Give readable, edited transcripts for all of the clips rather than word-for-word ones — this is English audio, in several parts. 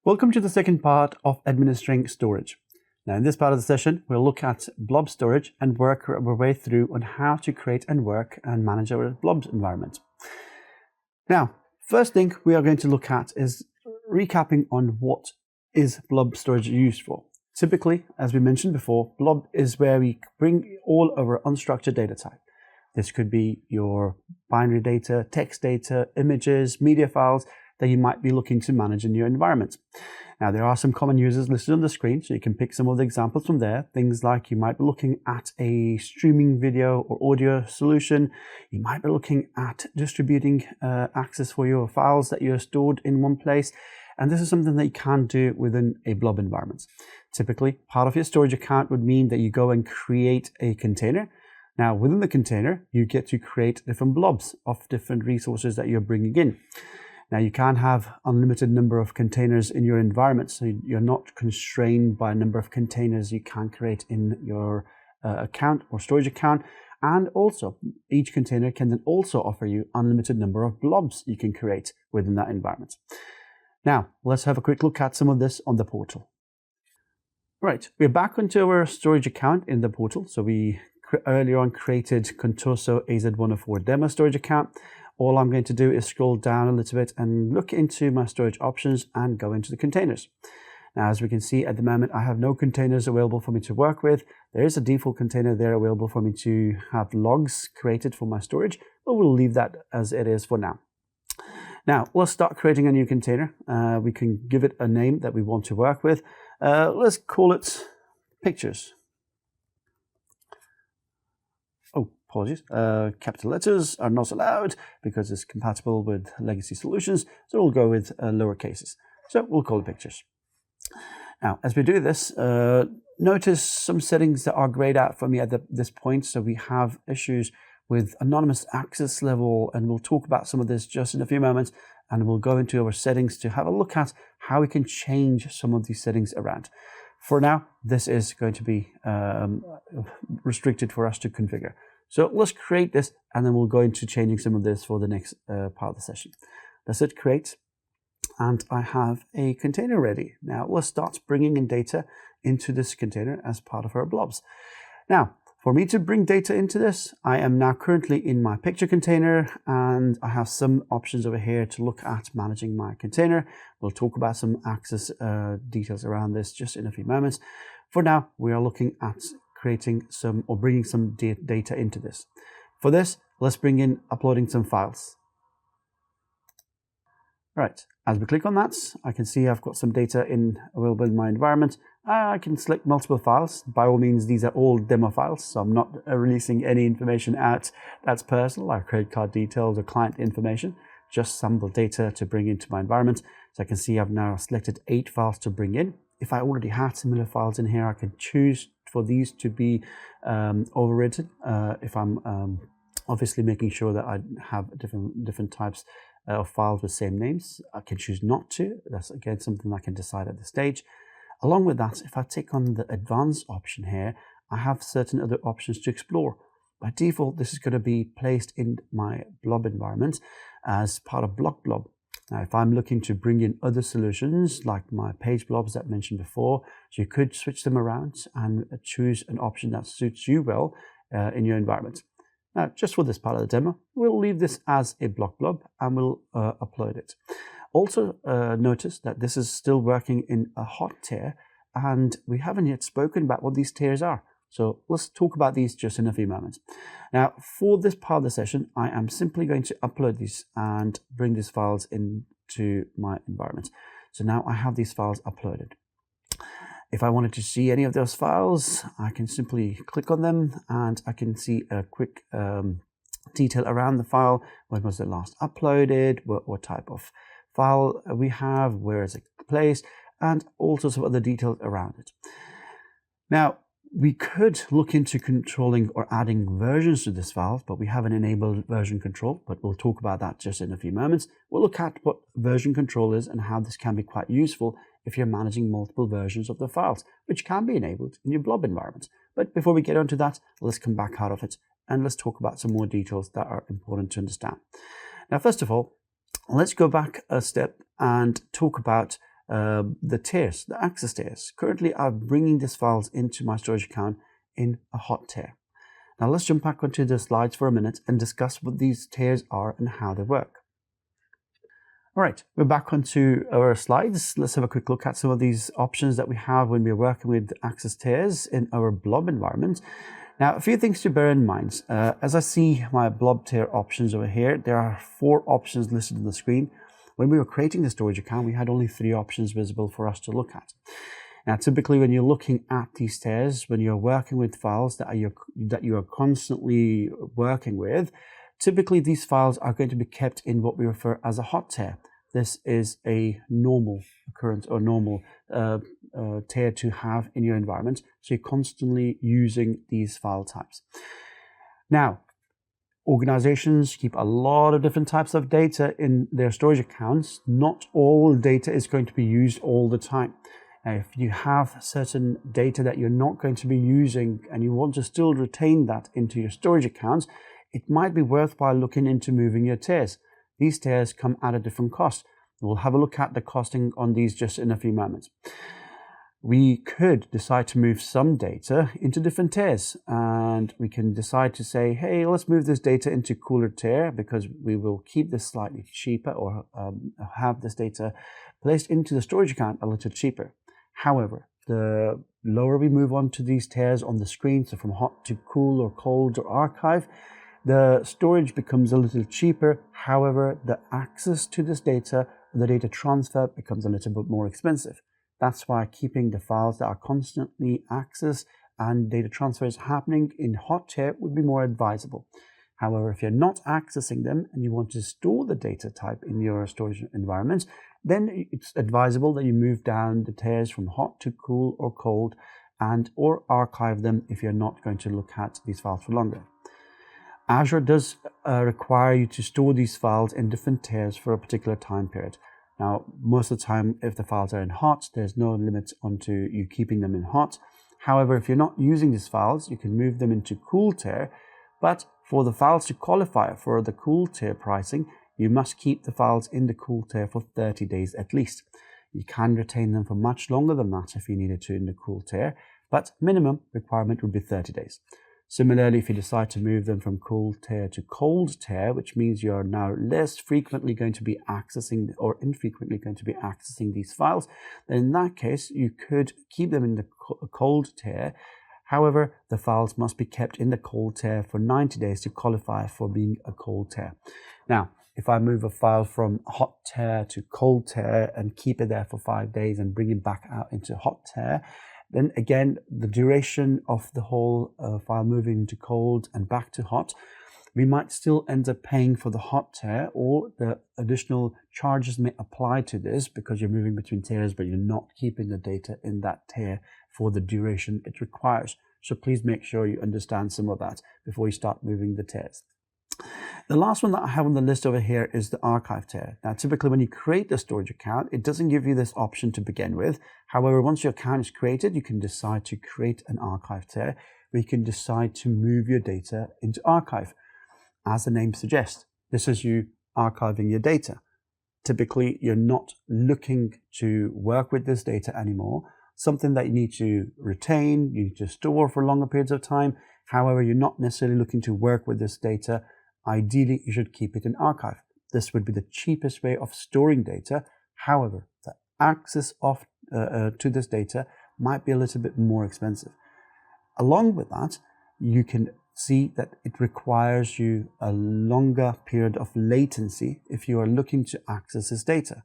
Welcome to the second part of administering storage. Now, in this part of the session, we'll look at Blob storage and work our way through on how to create and work and manage our Blob environment. Now, first thing we are going to look at is recapping on what is Blob storage used for. Typically, as we mentioned before, Blob is where we bring all of our unstructured data type. This could be your binary data, text data, images, media files that you might be looking to manage in your environment. Now, there are some common users listed on the screen, so you can pick some of the examples from there. Things like you might be looking at a streaming video or audio solution. You might be looking at distributing access for your files that you're stored in one place. And this is something that you can do within a Blob environment. Typically, part of your storage account would mean that you go and create a container. Now, within the container, you get to create different blobs of different resources that you're bringing in. Now, you can have unlimited number of containers in your environment, so you're not constrained by a number of containers you can create in your account or storage account. And also, each container can then also offer you unlimited number of blobs you can create within that environment. Now, let's have a quick look at some of this on the portal. Right, we're back onto our storage account in the portal. So we earlier on created Contoso AZ-104 demo storage account. All I'm going to do is scroll down a little bit and look into my storage options and go into the containers. Now, as we can see at the moment, I have no containers available for me to work with. There is a default container there available for me to have logs created for my storage, but we'll leave that as it is for now. Now, let's start creating a new container. We can give it a name that we want to work with. Let's call it Pictures. Apologies, capital letters are not allowed because it's compatible with legacy solutions, so we'll go with lower cases. So we'll call it Pictures. Now, as we do this, notice some settings that are grayed out for me at this point. So we have issues with anonymous access level, and we'll talk about some of this just in a few moments, and we'll go into our settings to have a look at how we can change some of these settings around. For now, this is going to be restricted for us to configure. So let's create this, and then we'll go into changing some of this for the next part of the session. Let's hit create, and I have a container ready. Now let's start bringing in data into this container as part of our blobs. Now, for me to bring data into this, I am now currently in my picture container, and I have some options over here to look at managing my container. We'll talk about some access details around this just in a few moments. For now, we are looking at creating some or bringing some data into this. For this, let's bring in uploading some files. Right, as we click on that, I can see I've got some data available in my environment. I can select multiple files. By all means, these are all demo files, so I'm not releasing any information out that's personal, like credit card details or client information, just sample data to bring into my environment. So I can see I've now selected 8 files to bring in. If I already had similar files in here, I can choose for these to be overridden if I'm obviously making sure that I have different types of files with same names. I can choose not to. That's again something I can decide at this stage. Along with that, if I take on the advanced option here, I have certain other options to explore. By default, this is going to be placed in my Blob environment as part of Blob. Now, if I'm looking to bring in other solutions like my page blobs that I mentioned before, so you could switch them around and choose an option that suits you well in your environment. Now, just for this part of the demo, we'll leave this as a blob and we'll upload it. Also, notice that this is still working in a hot tier, and we haven't yet spoken about what these tiers are. So let's talk about these just in a few moments. Now, for this part of the session, I am simply going to upload these and bring these files into my environment. So now I have these files uploaded. If I wanted to see any of those files, I can simply click on them and I can see a quick detail around the file. When was it last uploaded? What type of file we have? Where is it placed? And all sorts of other details around it. Now, we could look into controlling or adding versions to this file, but we haven't enabled version control, but we'll talk about that just in a few moments. We'll look at what version control is and how this can be quite useful if you're managing multiple versions of the files, which can be enabled in your Blob environment. But before we get onto that, let's come back out of it and let's talk about some more details that are important to understand. Now, first of all, let's go back a step and talk about the tiers, the access tiers. Currently, I'm bringing these files into my storage account in a hot tier. Now let's jump back onto the slides for a minute and discuss what these tiers are and how they work. All right, we're back onto our slides. Let's have a quick look at some of these options that we have when we're working with access tiers in our Blob environment. Now, a few things to bear in mind. As I see my Blob tier options over here, there are 4 options listed on the screen. When we were creating the storage account, we had only 3 options visible for us to look at. Now, typically when you're looking at these tiers, when you're working with files that you are constantly working with, typically these files are going to be kept in what we refer as a hot tier. This is a normal occurrence or normal tier to have in your environment. So you're constantly using these file types. Now, organizations keep a lot of different types of data in their storage accounts. Not all data is going to be used all the time. Now, if you have certain data that you're not going to be using and you want to still retain that into your storage accounts, it might be worthwhile looking into moving your tiers. These tiers come at a different cost. We'll have a look at the costing on these just in a few moments. We could decide to move some data into different tiers, and we can decide to say, hey, let's move this data into cooler tier because we will keep this slightly cheaper, or have this data placed into the storage account a little cheaper. However, the lower we move on to these tiers on the screen, so from hot to cool or cold or archive, the storage becomes a little cheaper. However, the access to this data, the data transfer, becomes a little bit more expensive. That's why keeping the files that are constantly accessed and data transfers happening in hot tier would be more advisable. However, if you're not accessing them and you want to store the data type in your storage environment, then it's advisable that you move down the tiers from hot to cool or cold, and or archive them if you're not going to look at these files for longer. Azure does require you to store these files in different tiers for a particular time period. Now, most of the time, if the files are in hot, there's no limit onto you keeping them in hot. However, if you're not using these files, you can move them into cool tier. But for the files to qualify for the cool tier pricing, you must keep the files in the cool tier for 30 days at least. You can retain them for much longer than that if you needed to in the cool tier, but minimum requirement would be 30 days. Similarly, if you decide to move them from cool tier to cold tier, which means you're now less frequently going to be accessing or infrequently going to be accessing these files, then in that case, you could keep them in the cold tier. However, the files must be kept in the cold tier for 90 days to qualify for being a cold tier. Now, if I move a file from hot tier to cold tier and keep it there for 5 days and bring it back out into hot tier, then again, the duration of the whole file moving to cold and back to hot, we might still end up paying for the hot tier, or the additional charges may apply to this because you're moving between tiers, but you're not keeping the data in that tier for the duration it requires. So please make sure you understand some of that before you start moving the tiers. The last one that I have on the list over here is the archive tier. Now, typically when you create the storage account, it doesn't give you this option to begin with. However, once your account is created, you can decide to create an archive tier where you can decide to move your data into archive. As the name suggests, this is you archiving your data. Typically, you're not looking to work with this data anymore. Something that you need to retain, you need to store for longer periods of time. However, you're not necessarily looking to work with this data. Ideally, you should keep it in archive. This would be the cheapest way of storing data. However, the access to this data might be a little bit more expensive. Along with that, you can see that it requires you a longer period of latency if you are looking to access this data.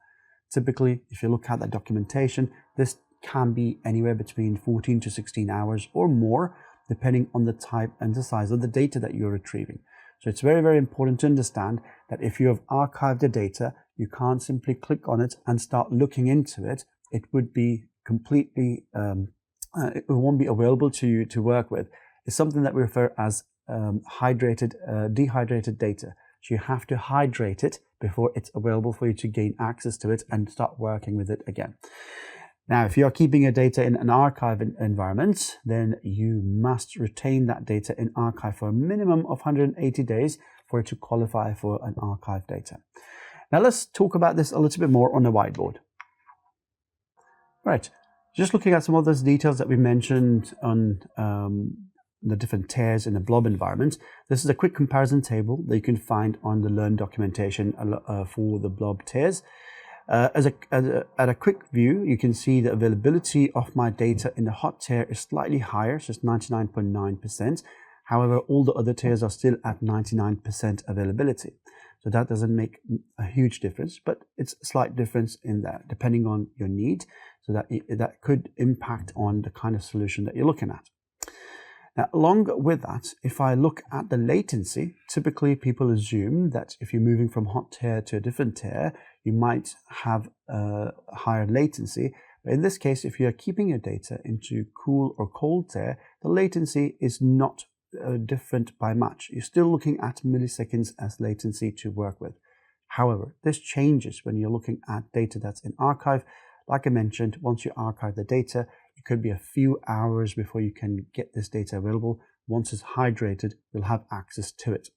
Typically, if you look at the documentation, this can be anywhere between 14 to 16 hours or more, depending on the type and the size of the data that you're retrieving. So it's very, very important to understand that if you have archived the data, you can't simply click on it and start looking into it. It would be completely, it won't be available to you to work with. It's something that we refer as dehydrated data. So you have to hydrate it before it's available for you to gain access to it and start working with it again. Now, if you are keeping your data in an archive environment, then you must retain that data in archive for a minimum of 180 days for it to qualify for an archive data. Now, let's talk about this a little bit more on the whiteboard. Right, just looking at some of those details that we mentioned on the different tiers in the Blob environment. This is a quick comparison table that you can find on the Learn documentation for the Blob tiers. At a quick view, you can see the availability of my data in the hot tier is slightly higher, so it's 99.9%. However, all the other tiers are still at 99% availability. So that doesn't make a huge difference, but it's a slight difference in that, depending on your need. So that could impact on the kind of solution that you're looking at. Now, along with that, if I look at the latency, typically people assume that if you're moving from hot tier to a different tier, you might have a higher latency. But in this case, if you're keeping your data into cool or cold tier, the latency is not different by much. You're still looking at milliseconds as latency to work with. However, this changes when you're looking at data that's in archive. Like I mentioned, once you archive the data, it could be a few hours before you can get this data available. Once it's hydrated, you'll have access to it.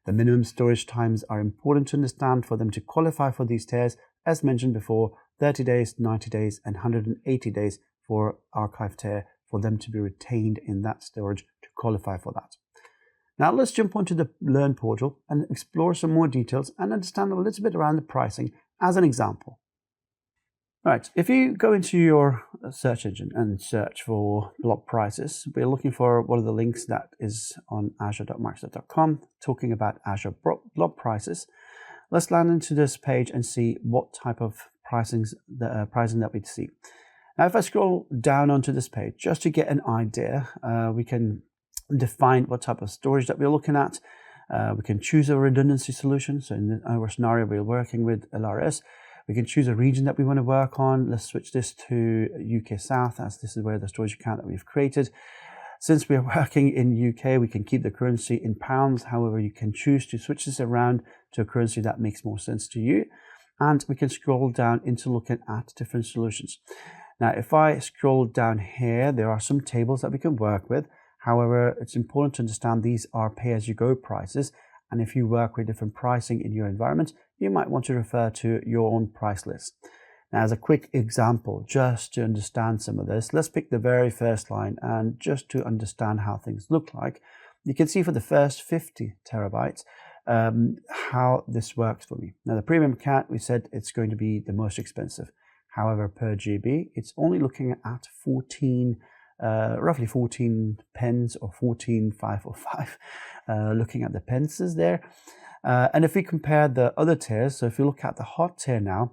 The minimum storage times are important to understand for them to qualify for these tiers. As mentioned before, 30 days, 90 days, and 180 days for archive tier for them to be retained in that storage to qualify for that. Now let's jump onto the Learn portal and explore some more details and understand a little bit around the pricing as an example. Right, if you go into your search engine and search for Blob prices, we're looking for one of the links that is on azure.microsoft.com talking about Azure Blob prices. Let's land into this page and see what type of pricing that we'd see. Now, if I scroll down onto this page, just to get an idea, we can define what type of storage that we're looking at. We can choose a redundancy solution. So in our scenario, we're working with LRS. We can choose a region that we want to work on. Let's switch this to UK South, as this is where the storage account that we've created. Since we're working in UK, we can keep the currency in pounds. However, you can choose to switch this around to a currency that makes more sense to you. And we can scroll down into looking at different solutions. Now, if I scroll down here, there are some tables that we can work with. However, it's important to understand these are pay-as-you-go prices. And if you work with different pricing in your environment, you might want to refer to your own price list. Now, as a quick example, just to understand some of this, let's pick the very first line, and just to understand how things look like, you can see for the first 50 terabytes, how this works for me. Now, the premium account, we said it's going to be the most expensive. However, per GB, it's only looking at roughly 14 pence or 14,505, looking at the pences there. And if we compare the other tiers, so if you look at the hot tier now,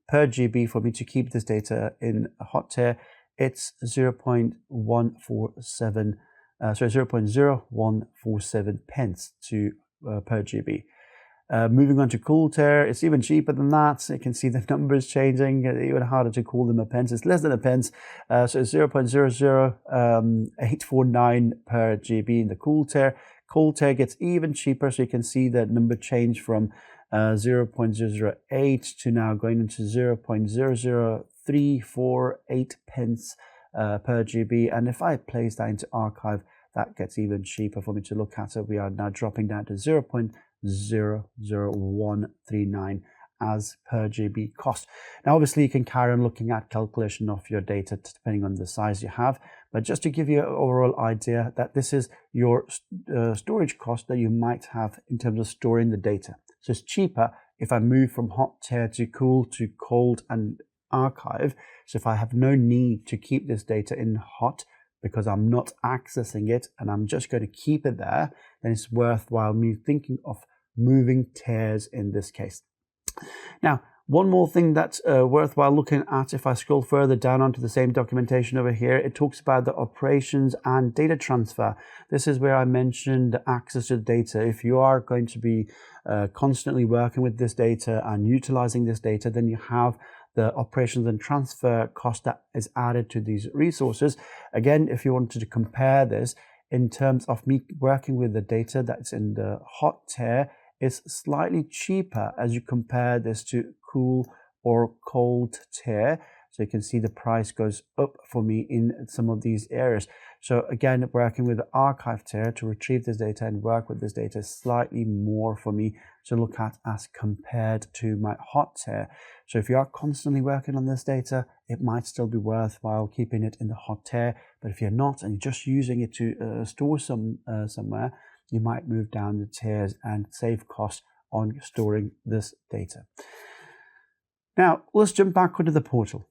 per GB for me to keep this data in a hot tier, it's 0.0147 pence per GB. Moving on to cool tier, it's even cheaper than that. So you can see the numbers changing, even harder to call them a pence. It's less than a pence. So it's 0.00849 per GB in the cool tier. Cold tier gets even cheaper, so you can see that number change from 0.008 to now going into 0.00348 pence per GB. And if I place that into archive, that gets even cheaper for me to look at. So we are now dropping down to 0.00139 as per GB cost. Now, obviously, you can carry on looking at calculation of your data depending on the size you have, but just to give you an overall idea that this is your storage cost that you might have in terms of storing the data. So it's cheaper if I move from hot tier to cool to cold and archive. So if I have no need to keep this data in hot because I'm not accessing it and I'm just going to keep it there, then it's worthwhile me thinking of moving tiers in this case. Now, one more thing that's worthwhile looking at, if I scroll further down onto the same documentation over here, it talks about the operations and data transfer. This is where I mentioned the access to the data. If you are going to be constantly working with this data and utilizing this data, then you have the operations and transfer cost that is added to these resources. Again, if you wanted to compare this in terms of me working with the data that's in the hot tier, is slightly cheaper as you compare this to cool or cold tier. So you can see the price goes up for me in some of these areas. So again, working with the archive tier to retrieve this data and work with this data is slightly more for me to look at as compared to my hot tier. So if you are constantly working on this data, it might still be worthwhile keeping it in the hot tier. But if you're not and you're just using it to store somewhere, you might move down the tiers and save costs on storing this data. Now, let's jump back onto the portal.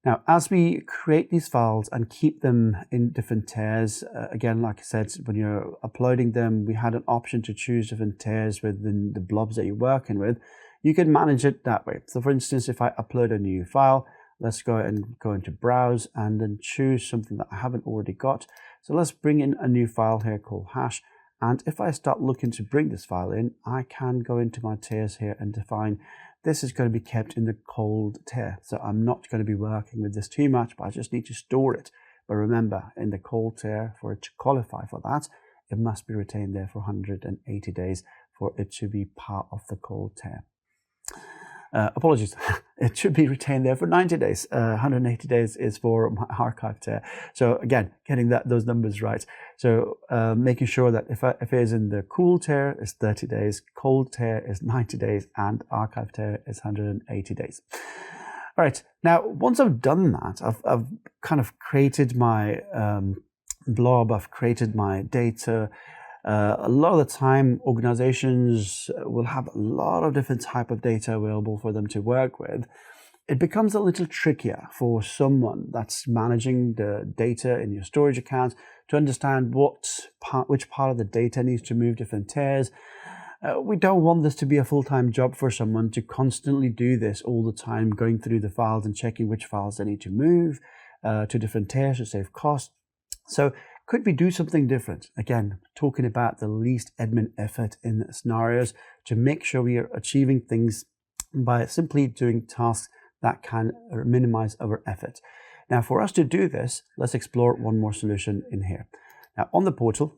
Now, as we create these files and keep them in different tiers, again, like I said, when you're uploading them, we had an option to choose different tiers within the blobs that you're working with. You can manage it that way. So for instance, if I upload a new file, let's go into browse and then choose something that I haven't already got. So let's bring in a new file here called hash. And if I start looking to bring this file in, I can go into my tiers here and define this is going to be kept in the cold tier. So I'm not going to be working with this too much, but I just need to store it. But remember, in the cold tier, for it to qualify for that, it must be retained there for 180 days for it to be part of the cold tier. Apologies, it should be retained there for 90 days. 180 days is for my archive tier. So again, getting those numbers right. So making sure that if it is in the cool tier, it's 30 days, cold tier is 90 days, and archive tier is 180 days. All right, now once I've done that, I've kind of created my blob, I've created my data. A lot of the time, organizations will have a lot of different type of data available for them to work with. It becomes a little trickier for someone that's managing the data in your storage account to understand which part of the data needs to move different tiers. We don't want this to be a full-time job for someone to constantly do this all the time, going through the files and checking which files they need to move to different tiers to save cost. So could we do something different? Again, talking about the least admin effort in scenarios to make sure we are achieving things by simply doing tasks that can minimize our effort. Now, for us to do this, let's explore one more solution in here. Now, on the portal,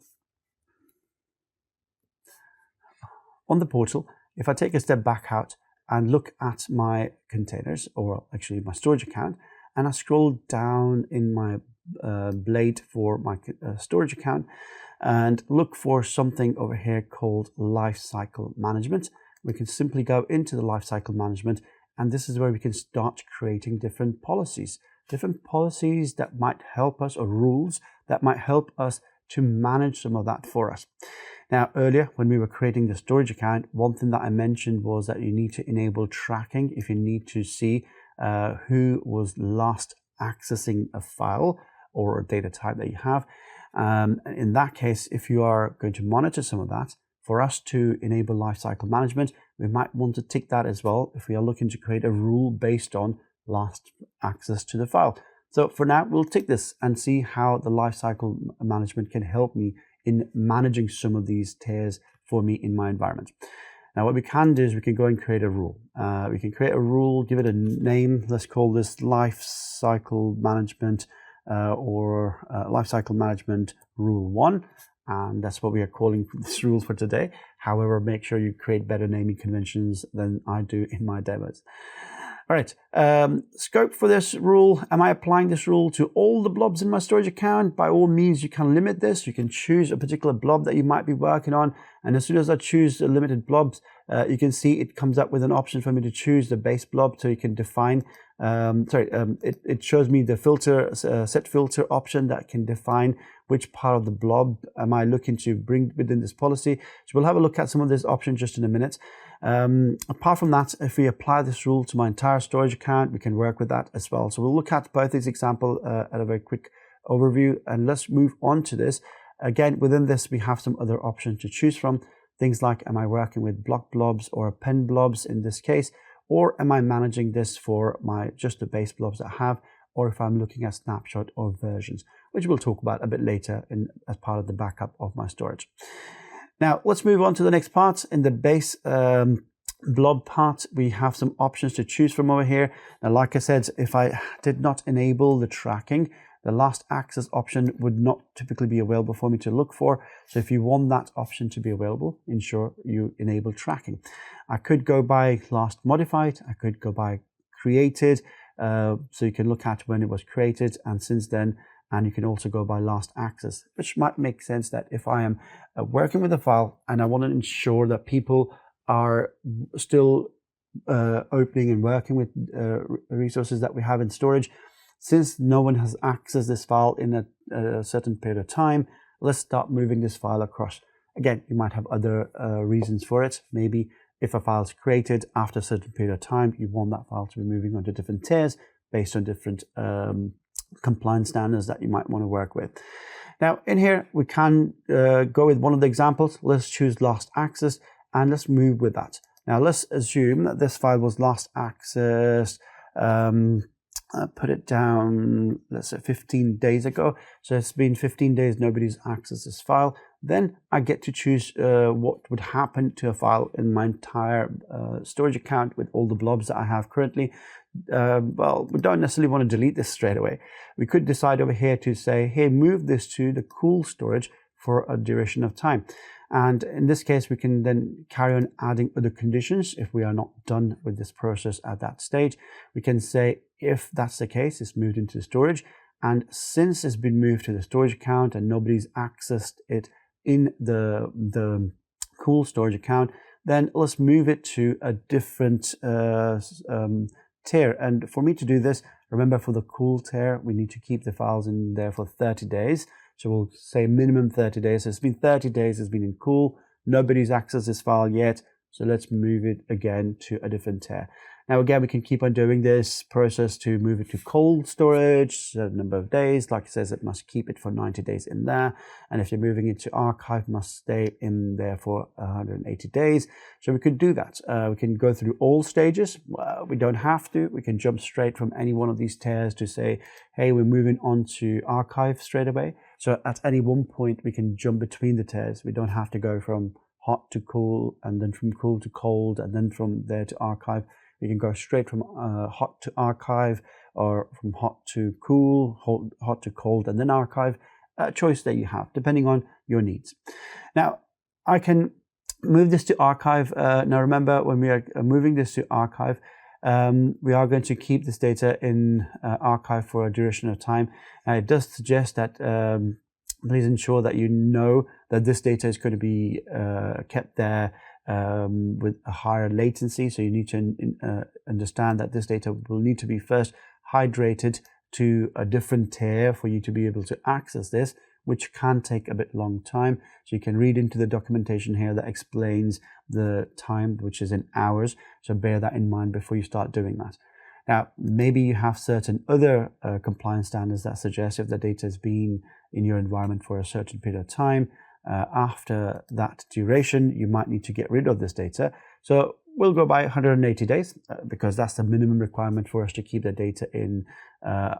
if I take a step back out and look at my containers, or actually my storage account, and I scroll down in my blade for my storage account and look for something over here called lifecycle management. We can simply go into the lifecycle management, and this is where we can start creating different policies that might help us, or rules that might help us to manage some of that for us. Now, earlier when we were creating the storage account, one thing that I mentioned was that you need to enable tracking if you need to see who was last accessing a file or a data type that you have. In that case, if you are going to monitor some of that, for us to enable lifecycle management, we might want to tick that as well if we are looking to create a rule based on last access to the file. So for now, we'll tick this and see how the lifecycle management can help me in managing some of these tiers for me in my environment. Now, what we can do is we can go and create a rule. We can create a rule, give it a name. Let's call this lifecycle management or lifecycle management rule 1. And that's what we are calling this rule for today. However, make sure you create better naming conventions than I do in my demos. All right, scope for this rule. Am I applying this rule to all the blobs in my storage account? By all means, you can limit this. You can choose a particular blob that you might be working on. And as soon as I choose the limited blobs, you can see it comes up with an option for me to choose the base blob. So you can define, it shows me the filter, set filter option that can define which part of the blob am I looking to bring within this policy. So we'll have a look at some of this option just in a minute. Apart from that, if we apply this rule to my entire storage account, we can work with that as well. So we'll look at both these examples at a very quick overview, and let's move on to this. Again, within this, we have some other options to choose from. Things like, am I working with block blobs or append blobs in this case, or am I managing this for just the base blobs that I have, or if I'm looking at snapshot or versions, which we'll talk about a bit later as part of the backup of my storage. Now, let's move on to the next part. In the base blob part, we have some options to choose from over here. Now, like I said, if I did not enable the tracking, the last access option would not typically be available for me to look for. So if you want that option to be available, ensure you enable tracking. I could go by last modified, I could go by created, so you can look at when it was created and since then, and you can also go by last access, which might make sense that if I am working with a file and I want to ensure that people are still opening and working with resources that we have in storage, since no one has accessed this file in a certain period of time, let's start moving this file across. Again, you might have other reasons for it. Maybe if a file is created after a certain period of time, you want that file to be moving onto different tiers based on different compliance standards that you might want to work with. Now, in here, we can go with one of the examples. Let's choose last access and let's move with that. Now, let's assume that this file was last accessed, put it down, let's say 15 days ago. So it's been 15 days, nobody's accessed this file. Then I get to choose what would happen to a file in my entire storage account with all the blobs that I have currently. Well, we don't necessarily want to delete this straight away. We could decide over here to say, hey, move this to the cool storage for a duration of time. And in this case, we can then carry on adding other conditions if we are not done with this process at that stage. We can say, if that's the case, it's moved into storage. And since it's been moved to the storage account and nobody's accessed it in the cool storage account, then let's move it to a different tier. And for me to do this, remember for the cool tier, we need to keep the files in there for 30 days. So we'll say minimum 30 days. So it's been 30 days, it's been in cool. Nobody's accessed this file yet. So let's move it again to a different tier. Now, again, we can keep on doing this process to move it to cold storage, a number of days. Like it says, it must keep it for 90 days in there. And if you're moving it to archive, must stay in there for 180 days. So we could do that. We can go through all stages. We don't have to. We can jump straight from any one of these tiers to say, hey, we're moving on to archive straight away. So at any one point, we can jump between the tiers. We don't have to go from hot to cool, and then from cool to cold, and then from there to archive. You can go straight from hot to archive, or from hot to cool, hot to cold, and then archive. A choice that you have, depending on your needs. Now, I can move this to archive. Now, remember, when we are moving this to archive, we are going to keep this data in archive for a duration of time. It does suggest that please ensure that you know that this data is going to be kept there with a higher latency. So you need to understand that this data will need to be first hydrated to a different tier for you to be able to access this, which can take a bit long time. So you can read into the documentation here that explains the time, which is in hours. So bear that in mind before you start doing that. Now, maybe you have certain other compliance standards that suggest if the data has been in your environment for a certain period of time, after that duration, you might need to get rid of this data. So we'll go by 180 days because that's the minimum requirement for us to keep the data in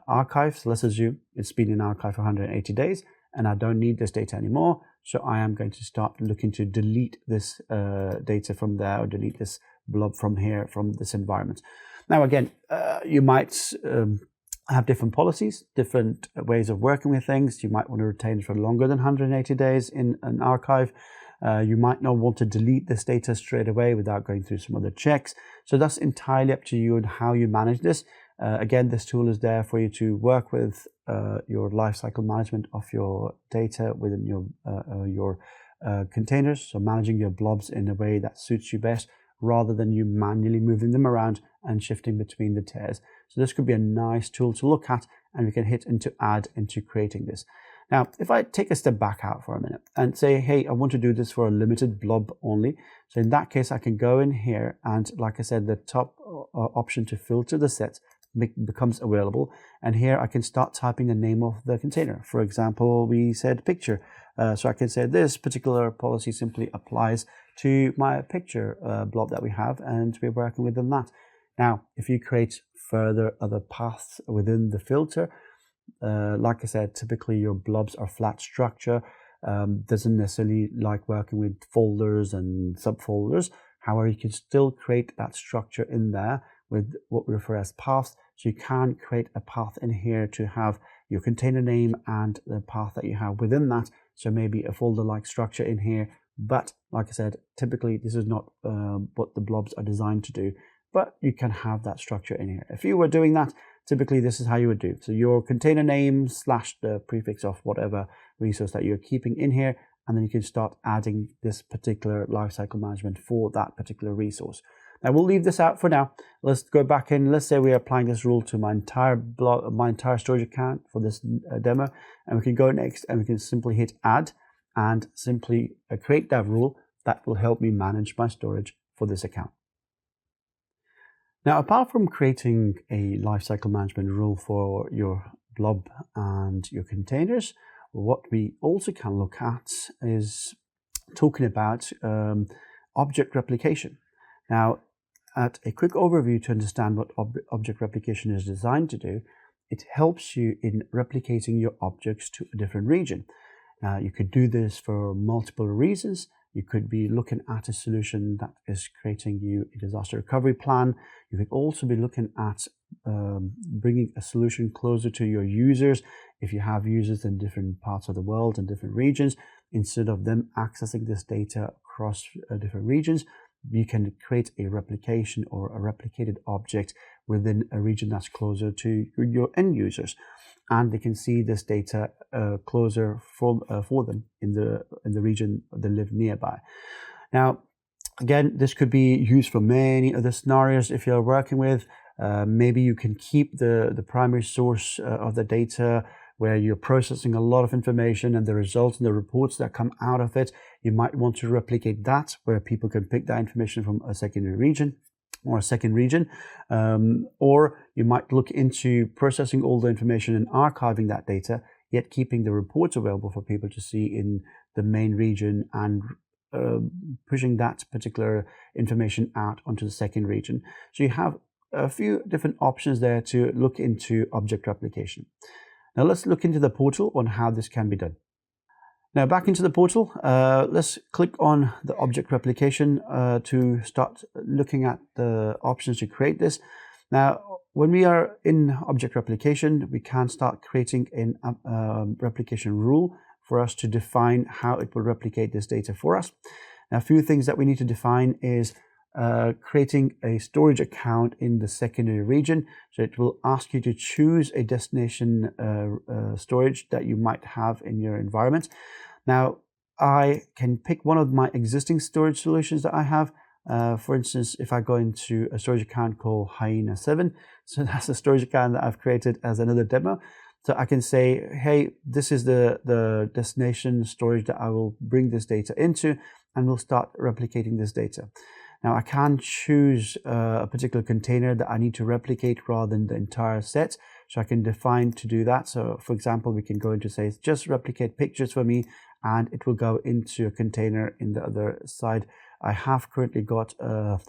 archive. So let's assume it's been in archive for 180 days and I don't need this data anymore. So I am going to start looking to delete this data from there, or delete this blob from here, from this environment. Now, again, you might have different policies, different ways of working with things. You might want to retain it for longer than 180 days in an archive. You might not want to delete this data straight away without going through some other checks. So that's entirely up to you and how you manage this. Again, this tool is there for you to work with your lifecycle management of your data within your containers. So managing your blobs in a way that suits you best, rather than you manually moving them around and shifting between the tiers. So this could be a nice tool to look at, and we can hit into add into creating this. Now, if I take a step back out for a minute and say, hey, I want to do this for a limited blob only. So in that case, I can go in here and, like I said, the top option to filter the sets becomes available. And here I can start typing the name of the container. For example, we said picture. So I can say this particular policy simply applies to my picture blob that we have, and we're working within that. Now, if you create further other paths within the filter, like I said, typically your blobs are flat structure, doesn't necessarily like working with folders and subfolders. However, you can still create that structure in there with what we refer as paths. So you can create a path in here to have your container name and the path that you have within that. So maybe a folder-like structure in here. But like I said, typically this is not what the blobs are designed to do, but you can have that structure in here. If you were doing that, typically this is how you would do. So your container name / the prefix of whatever resource that you're keeping in here, and then you can start adding this particular lifecycle management for that particular resource. Now we'll leave this out for now. Let's go back in. Let's say we are applying this rule to my entire storage account for this demo, and we can go next and we can simply hit add and simply create that rule that will help me manage my storage for this account. Now, apart from creating a lifecycle management rule for your blob and your containers, what we also can look at is talking about object replication. Now, at a quick overview to understand what object replication is designed to do, it helps you in replicating your objects to a different region. You could do this for multiple reasons. You could be looking at a solution that is creating you a disaster recovery plan. You could also be looking at bringing a solution closer to your users. If you have users in different parts of the world and different regions, instead of them accessing this data across different regions, you can create a replication or a replicated object within a region that's closer to your end users, and they can see this data closer for them in the region they live nearby. Now, again, this could be used for many other scenarios. If you're working with, maybe you can keep the primary source of the data where you're processing a lot of information, and the results and the reports that come out of it, you might want to replicate that where people can pick that information from a secondary region or a second region, or you might look into processing all the information and archiving that data, yet keeping the reports available for people to see in the main region and pushing that particular information out onto the second region. So you have a few different options there to look into object replication. Now let's look into the portal on how this can be done. Now back into the portal, let's click on the object replication to start looking at the options to create this. Now, when we are in object replication, we can start creating a replication rule for us to define how it will replicate this data for us. Now, a few things that we need to define is creating a storage account in the secondary region. So it will ask you to choose a destination storage that you might have in your environment. Now, I can pick one of my existing storage solutions that I have. For instance, if I go into a storage account called Hyena 7, so that's a storage account that I've created as another demo. So I can say, hey, this is the destination storage that I will bring this data into, and we'll start replicating this data. Now I can choose a particular container that I need to replicate rather than the entire set. So I can define to do that. So for example, we can go into say, just replicate pictures for me, and it will go into a container in the other side. I have currently got a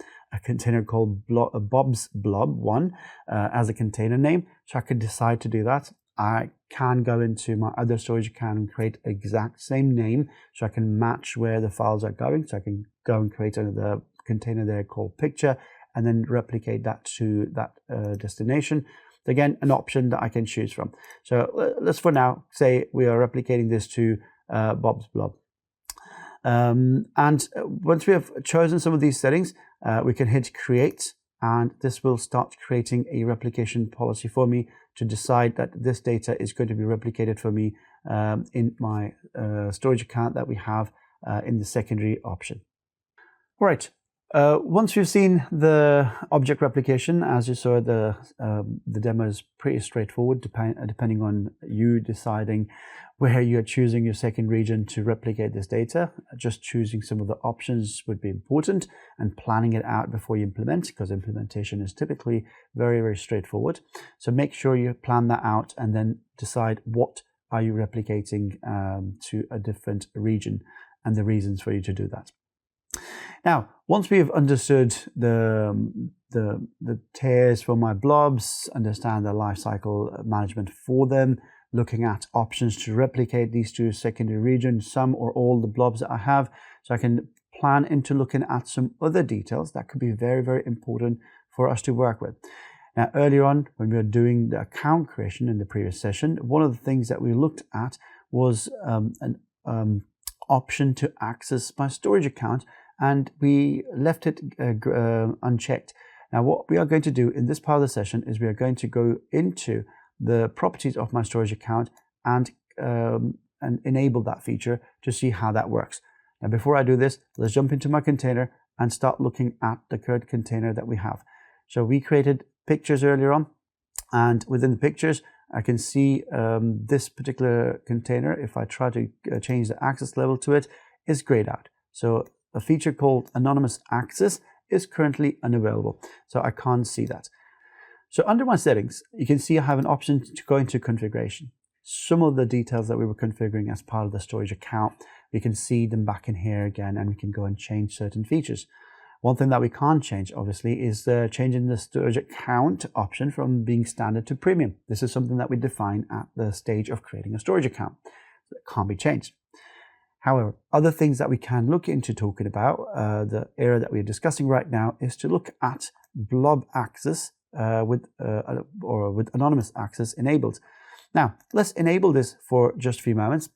container called Bob's Blob 1 as a container name. So I could decide to do that. I can go into my other storage account and create exact same name, so I can match where the files are going. So I can go and create another container there called picture and then replicate that to that destination. Again, an option that I can choose from. So let's for now say we are replicating this to Bob's Blob. And once we have chosen some of these settings, we can hit create, and this will start creating a replication policy for me to decide that this data is going to be replicated for me in my storage account that we have in the secondary option. All right. Once you've seen the object replication, as you saw, the demo is pretty straightforward, depending on you deciding where you're choosing your second region to replicate this data. Just choosing some of the options would be important, and planning it out before you implement, because implementation is typically very, very straightforward. So make sure you plan that out and then decide what are you replicating to a different region and the reasons for you to do that. Now, once we have understood the tiers for my blobs, understand the lifecycle management for them, looking at options to replicate these to secondary regions, some or all the blobs that I have, so I can plan into looking at some other details that could be very, very important for us to work with. Now, earlier on, when we were doing the account creation in the previous session, one of the things that we looked at was an option to access my storage account, and we left it unchecked. Now, what we are going to do in this part of the session is we are going to go into the properties of my storage account and enable that feature to see how that works. Now, before I do this, let's jump into my container and start looking at the current container that we have. So we created pictures earlier on, and within the pictures, I can see this particular container, if I try to change the access level to it, is grayed out. So a feature called anonymous access is currently unavailable, so I can't see that. So under my settings, you can see I have an option to go into configuration. Some of the details that we were configuring as part of the storage account, we can see them back in here again, and we can go and change certain features. One thing that we can't change, obviously, is changing the storage account option from being standard to premium. This is something that we define at the stage of creating a storage account. So it can't be changed. However, other things that we can look into talking about, the area that we're discussing right now, is to look at blob access with anonymous access enabled. Now, let's enable this for just a few moments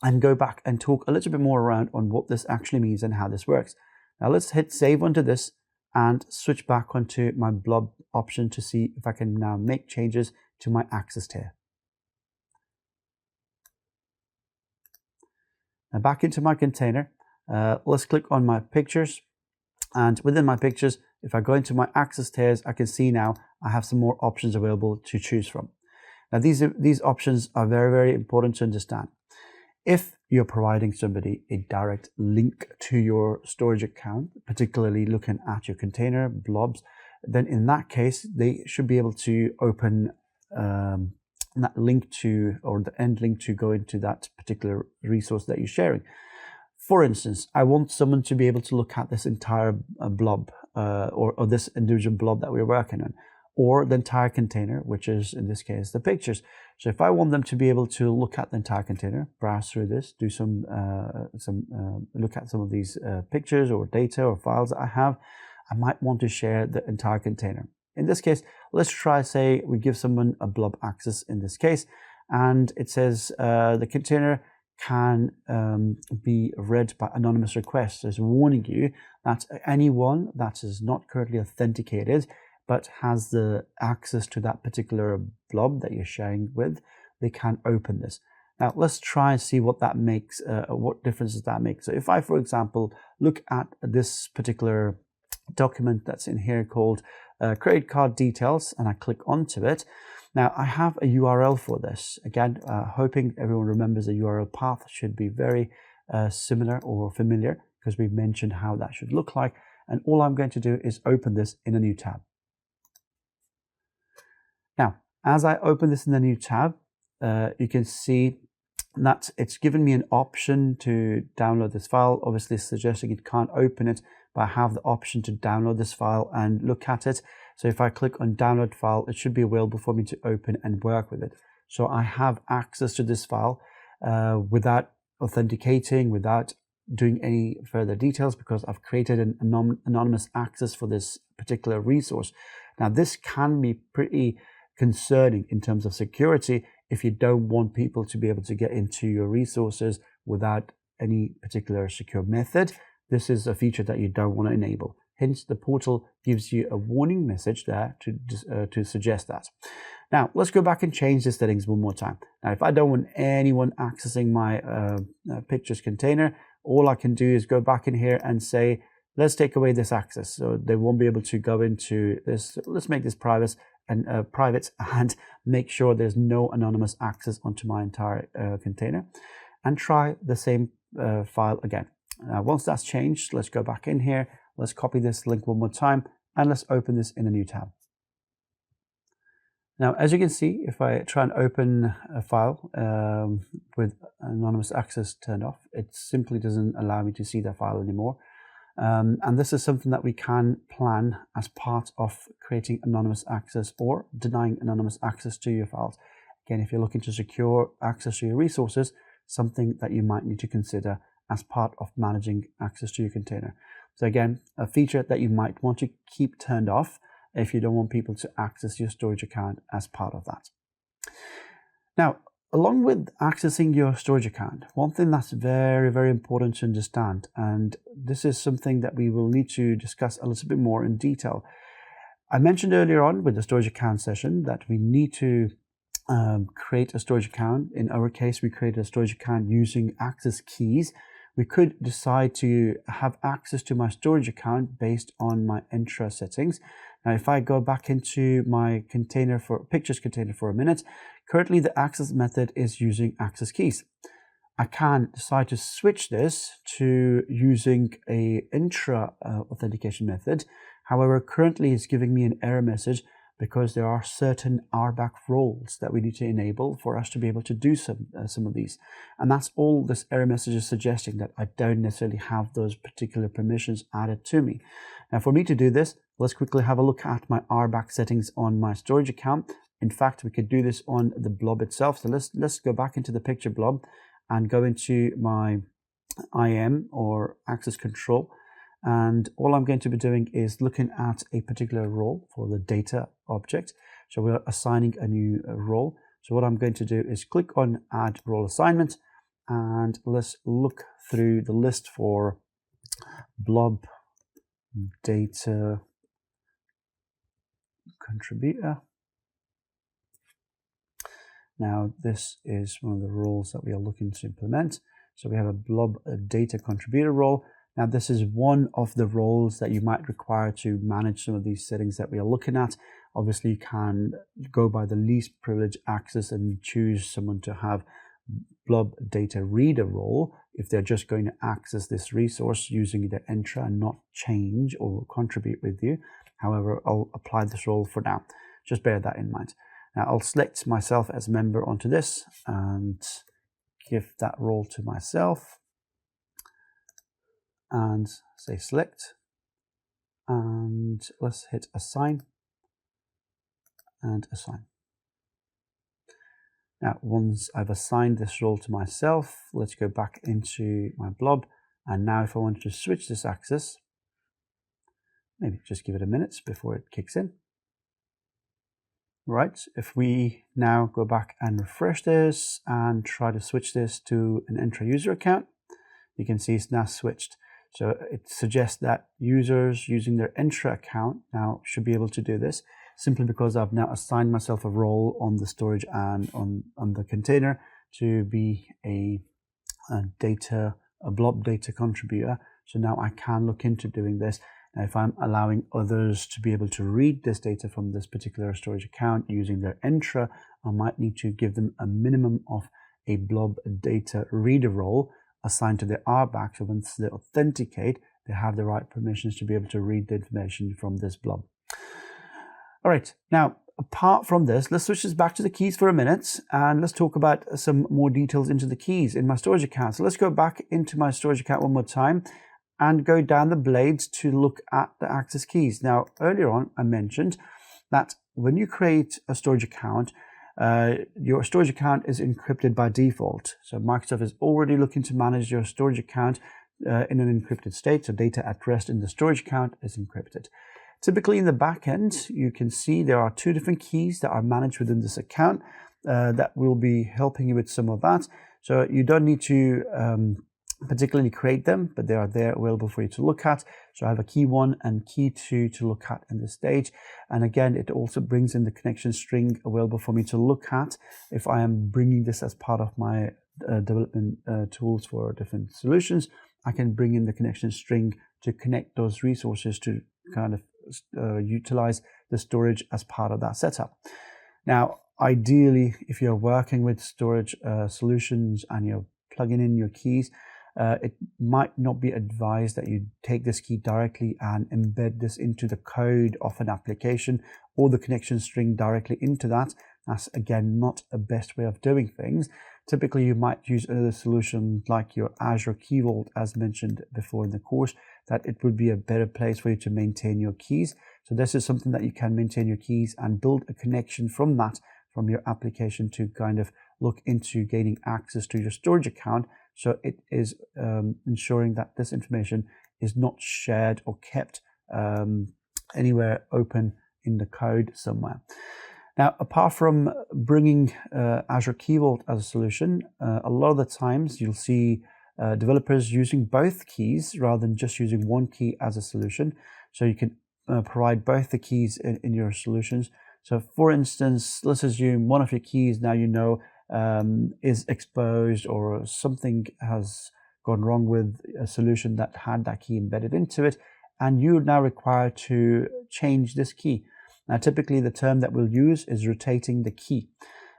and go back and talk a little bit more around on what this actually means and how this works. Now let's hit save onto this and switch back onto my blob option to see if I can now make changes to my access tier. Now back into my container, let's click on my pictures, and within my pictures, if I go into my access tiers, I can see now I have some more options available to choose from. Now these options are very, very important to understand. If you're providing somebody a direct link to your storage account, particularly looking at your container blobs, then in that case, they should be able to open that link to, or the end link to go into that particular resource that you're sharing. For instance, I want someone to be able to look at this entire blob or this individual blob that we're working on, or the entire container, which is in this case the pictures. So if I want them to be able to look at the entire container, browse through this, do look at some of these pictures or data or files that I have, I might want to share the entire container. In this case, let's try, say we give someone a blob access in this case, and it says the container can be read by anonymous requests. It's warning you that anyone that is not currently authenticated but has the access to that particular blob that you're sharing with, they can open this. Now let's try and see what that makes, what difference does that make. So if I, for example, look at this particular document that's in here called credit card details, and I click onto it, now I have a URL for this. Again, hoping everyone remembers the URL path should be very similar or familiar, because we've mentioned how that should look like. And all I'm going to do is open this in a new tab. Now, as I open this in the new tab, you can see that it's given me an option to download this file, obviously suggesting it can't open it, but I have the option to download this file and look at it. So if I click on download file, it should be available for me to open and work with it. So I have access to this file without authenticating, without doing any further details, because I've created an anonymous access for this particular resource. Now, this can be pretty concerning in terms of security if you don't want people to be able to get into your resources without any particular secure method. This is a feature that you don't want to enable. Hence, the portal gives you a warning message there to suggest that. Now, let's go back and change the settings one more time. Now, if I don't want anyone accessing my pictures container, all I can do is go back in here and say, let's take away this access. So they won't be able to go into this. Let's make this private and make sure there's no anonymous access onto my entire container, and try the same file again. Once that's changed, let's go back in here. Let's copy this link one more time, and let's open this in a new tab. Now, as you can see, if I try and open a file with anonymous access turned off, it simply doesn't allow me to see that file anymore. And this is something that we can plan as part of creating anonymous access or denying anonymous access to your files. Again, if you're looking to secure access to your resources, something that you might need to consider as part of managing access to your container. So again, a feature that you might want to keep turned off if you don't want people to access your storage account as part of that. Now, along with accessing your storage account, one thing that's very, very important to understand, and this is something that we will need to discuss a little bit more in detail. I mentioned earlier on with the storage account session that we need to create a storage account. In our case, we created a storage account using access keys. We could decide to have access to my storage account based on my Entra settings. Now, if I go back into my pictures container for a minute, currently the access method is using access keys. I can decide to switch this to using a Entra authentication method. However, currently it's giving me an error message because there are certain RBAC roles that we need to enable for us to be able to do some of these. And that's all this error message is suggesting, that I don't necessarily have those particular permissions added to me. Now, for me to do this, let's quickly have a look at my RBAC settings on my storage account. In fact, we could do this on the Blob itself. So let's go back into the picture Blob and go into my IAM or access control. And all I'm going to be doing is looking at a particular role for the data object. So we're assigning a new role. So what I'm going to do is click on Add Role Assignment, and let's look through the list for Blob Data Contributor. Now, this is one of the roles that we are looking to implement. So we have a Blob Data Contributor role. Now, this is one of the roles that you might require to manage some of these settings that we are looking at. Obviously, you can go by the least privilege access and choose someone to have Blob Data Reader role if they're just going to access this resource using the Entra and not change or contribute with you. However, I'll apply this role for now. Just bear that in mind. Now, I'll select myself as member onto this and give that role to myself. And say select, and let's hit assign and assign. Now, once I've assigned this role to myself, let's go back into my Blob. And now if I want to switch this access, maybe just give it a minute before it kicks in. Right, if we now go back and refresh this and try to switch this to an Entra user account, you can see it's now switched. So it suggests that users using their Entra account now should be able to do this, simply because I've now assigned myself a role on the storage and on the container to be a Blob data contributor. So now I can look into doing this. Now, if I'm allowing others to be able to read this data from this particular storage account using their Entra, I might need to give them a minimum of a Blob data reader role assigned to their RBAC, so once they authenticate, they have the right permissions to be able to read the information from this Blob. All right, now apart from this, let's switch this back to the keys for a minute and let's talk about some more details into the keys in my storage account. So let's go back into my storage account one more time and go down the blades to look at the access keys. Now, earlier on, I mentioned that when you create a storage account, your storage account is encrypted by default. So Microsoft is already looking to manage your storage account in an encrypted state. So data at rest in the storage account is encrypted. Typically in the back end, you can see there are two different keys that are managed within this account that will be helping you with some of that. So you don't need to particularly create them, but they are there available for you to look at. So I have a key 1 and key 2 to look at in this stage. And again, it also brings in the connection string available for me to look at if I am bringing this as part of my development tools for different solutions. I can bring in the connection string to connect those resources to kind of utilize the storage as part of that setup. Now, ideally, if you're working with storage solutions and you're plugging in your keys, it might not be advised that you take this key directly and embed this into the code of an application or the connection string directly into that. That's, again, not a best way of doing things. Typically, you might use another solution like your Azure Key Vault, as mentioned before in the course, that it would be a better place for you to maintain your keys. So this is something that you can maintain your keys and build a connection from that, from your application, to kind of look into gaining access to your storage account. So it is ensuring that this information is not shared or kept anywhere open in the code somewhere. Now, apart from bringing Azure Key Vault as a solution, a lot of the times you'll see developers using both keys rather than just using one key as a solution. So you can provide both the keys in your solutions. So for instance, let's assume one of your keys now is exposed, or something has gone wrong with a solution that had that key embedded into it, and you're now required to change this key. Now, typically the term that we'll use is rotating the key.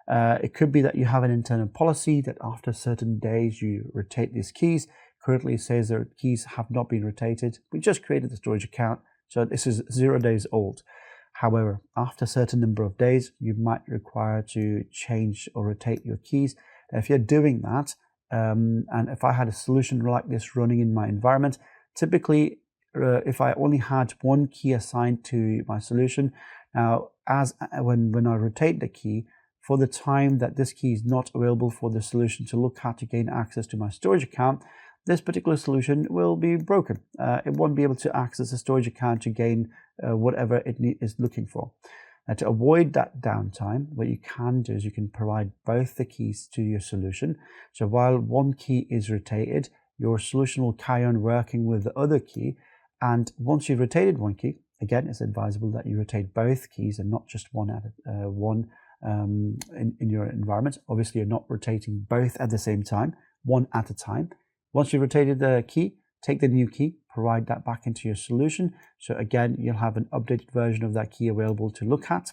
It could be that you have an internal policy that after certain days you rotate these keys. Currently it says the keys have not been rotated. We just created the storage account, so this is 0 days old. However, after a certain number of days, you might require to change or rotate your keys. Now, if you're doing that, and if I had a solution like this running in my environment, typically if I only had one key assigned to my solution, now when I rotate the key, for the time that this key is not available for the solution to look at to gain access to my storage account, this particular solution will be broken. It won't be able to access the storage account to gain whatever it is looking for. Now, to avoid that downtime, what you can do is you can provide both the keys to your solution. So while one key is rotated, your solution will carry on working with the other key. And once you've rotated one key, again, it's advisable that you rotate both keys and not just one in your environment. Obviously, you're not rotating both at the same time, one at a time. Once you've rotated the key, take the new key, provide that back into your solution. So again, you'll have an updated version of that key available to look at.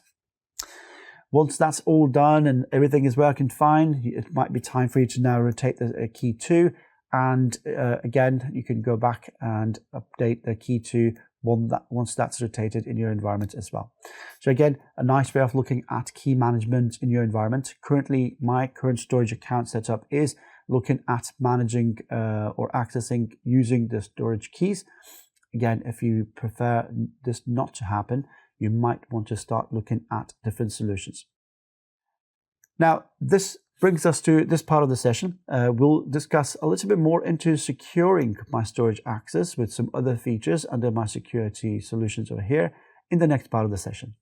Once that's all done and everything is working fine, it might be time for you to now rotate the key 2. And again, you can go back and update the key 2 once that's rotated in your environment as well. So again, a nice way of looking at key management in your environment. Currently, my current storage account setup is looking at managing or accessing using the storage keys. Again, if you prefer this not to happen, you might want to start looking at different solutions. Now, this brings us to this part of the session. We'll discuss a little bit more into securing my storage access with some other features under my security solutions over here in the next part of the session.